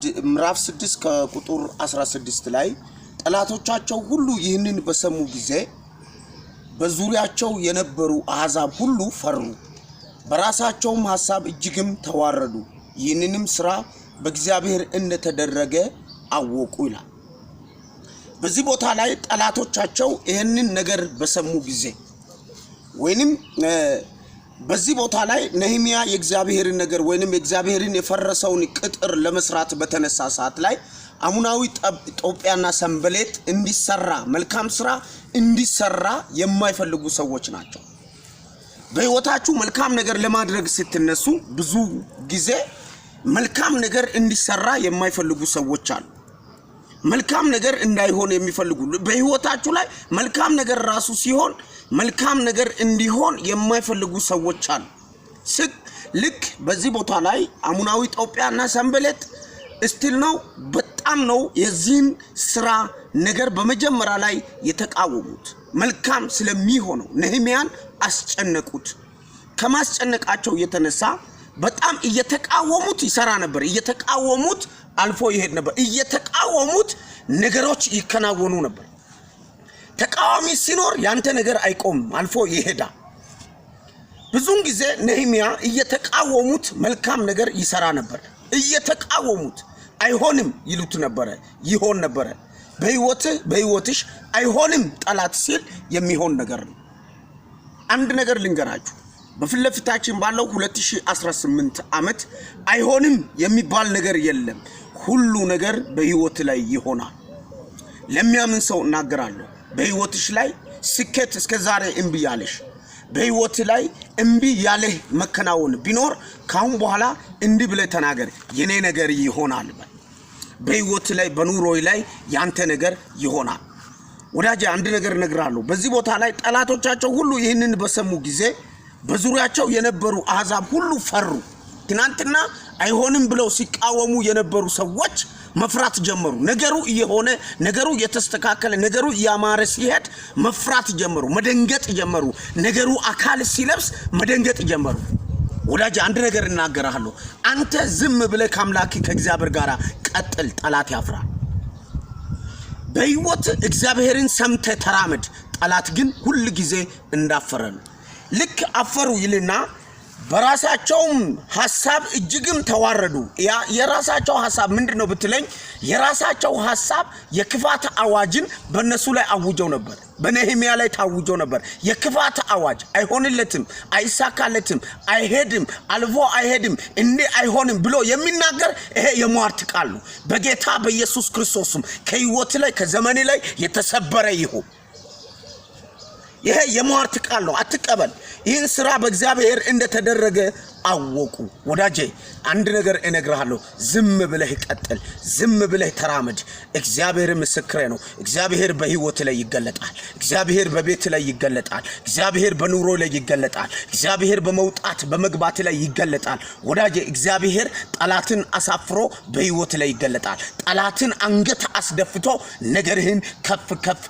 ምዕራፍ 6 ከቁጥር 16 ላይ ጠላቶቻቸው ሁሉ ይህንን በሰሙ ጊዜ በዙሪያቸው የነበሩ አሕዛብ ሁሉ ፈሩ፣ በራሳቸውም ሐሳብ እጅግም ተዋረዱ፣ ይህንንም ሥራ በእግዚአብሔር እንደተደረገ አወቁ ይላል። በዚህ ቦታ ላይ ጠላቶቻቸው ይህንን ነገር በሰሙ ጊዜ ወይንም በዚህ ቦታ ላይ ነህምያ የእግዚአብሔርን ነገር ወይንም የእግዚአብሔርን የፈረሰውን ቅጥር ለመስራት በተነሳ ሰዓት ላይ አሙናዊ ጦቢያና ሰንበሌጥ እንዲሰራ መልካም ሥራ እንዲሰራ የማይፈልጉ ሰዎች ናቸው። በሕይወታችሁ መልካም ነገር ለማድረግ ስትነሱ ብዙ ጊዜ መልካም ነገር እንዲሰራ የማይፈልጉ ሰዎች አሉ። መልካም ነገር እንዳይሆን የሚፈልጉ በሕይወታችሁ ላይ መልካም ነገር ራሱ ሲሆን መልካም ነገር እንዲሆን የማይፈልጉ ሰዎች አሉ። ልክ በዚህ ቦታ ላይ አሙናዊ ጦቢያና ሰንበሌጥ እስቲል ነው በጣም ነው የዚህን ሥራ ነገር በመጀመሪያ ላይ የተቃወሙት። መልካም ስለሚሆነው ነህምያን አስጨነቁት። ከማስጨነቃቸው የተነሳ በጣም እየተቃወሙት ይሰራ ነበር፣ እየተቃወሙት አልፎ ይሄድ ነበር፣ እየተቃወሙት ነገሮች ይከናወኑ ነበር። ተቃዋሚ ሲኖር ያንተ ነገር አይቆም፣ አልፎ ይሄዳል። ብዙን ጊዜ ነህምያ እየተቃወሙት መልካም ነገር ይሰራ ነበር። እየተቃወሙት አይሆንም ይሉት ነበር፣ ይሆን ነበር። በሕይወትሽ አይሆንም ጠላት ሲል የሚሆን ነገር ነው። አንድ ነገር ልንገራችሁ፣ በፊት ለፊታችን ባለው 2018 ዓመት አይሆንም የሚባል ነገር የለም። ሁሉ ነገር በሕይወት ላይ ይሆናል። ለሚያምን ሰው እናገራለሁ። በሕይወትሽ ላይ ስኬት እስከዛሬ እምቢ ያለሽ በሕይወት ላይ እምቢ ያለህ መከናወን ቢኖር ካሁን በኋላ እንዲህ ብለህ ተናገር፣ የኔ ነገር ይሆናል። በሕይወት ላይ በኑሮይ ላይ ያንተ ነገር ይሆናል። ወዳጄ አንድ ነገር እነግራለሁ። በዚህ ቦታ ላይ ጠላቶቻቸው ሁሉ ይህንን በሰሙ ጊዜ በዙሪያቸው የነበሩ አሕዛብ ሁሉ ፈሩ። ትናንትና አይሆንም ብለው ሲቃወሙ የነበሩ ሰዎች መፍራት ጀመሩ። ነገሩ እየሆነ ነገሩ የተስተካከለ ነገሩ ያማረ ሲሄድ መፍራት ጀመሩ፣ መደንገጥ ጀመሩ። ነገሩ አካል ሲለብስ መደንገጥ ጀመሩ። ወዳጅ አንድ ነገር እናገራለሁ። አንተ ዝም ብለህ ከአምላክ ከእግዚአብሔር ጋር ቀጥል፣ ጠላት ያፍራል። በሕይወት እግዚአብሔርን ሰምተህ ተራመድ። ጠላት ግን ሁሉ ጊዜ እንዳፈረ ነው። ልክ አፈሩ ይልና በራሳቸውም ሐሳብ እጅግም ተዋረዱ። የራሳቸው ሐሳብ ምንድነው ብትለኝ፣ የራሳቸው ሐሳብ የክፋት አዋጅን በእነሱ ላይ አውጀው ነበር። በነህምያ ላይ ታውጀው ነበር የክፋት አዋጅ። አይሆንለትም፣ አይሳካለትም፣ አይሄድም፣ አልፎ አይሄድም፣ እንዲህ አይሆንም ብሎ የሚናገር ይሄ የሟርት ቃል ነው። በጌታ በኢየሱስ ክርስቶስም ከሕይወት ላይ ከዘመኔ ላይ የተሰበረ ይሁን። ይሄ የሟርት ቃል ነው፣ አትቀበል። ይህን ሥራ በእግዚአብሔር እንደተደረገ አወቁ። ወዳጄ አንድ ነገር እነግርሃለሁ፣ ዝም ብለህ ቀጥል፣ ዝም ብለህ ተራመድ። እግዚአብሔር ምስክሬ ነው። እግዚአብሔር በሕይወት ላይ ይገለጣል። እግዚአብሔር በቤት ላይ ይገለጣል። እግዚአብሔር በኑሮ ላይ ይገለጣል። እግዚአብሔር በመውጣት በመግባት ላይ ይገለጣል። ወዳጄ እግዚአብሔር ጠላትን አሳፍሮ በሕይወት ላይ ይገለጣል። ጠላትን አንገት አስደፍቶ ነገርህን ከፍ ከፍ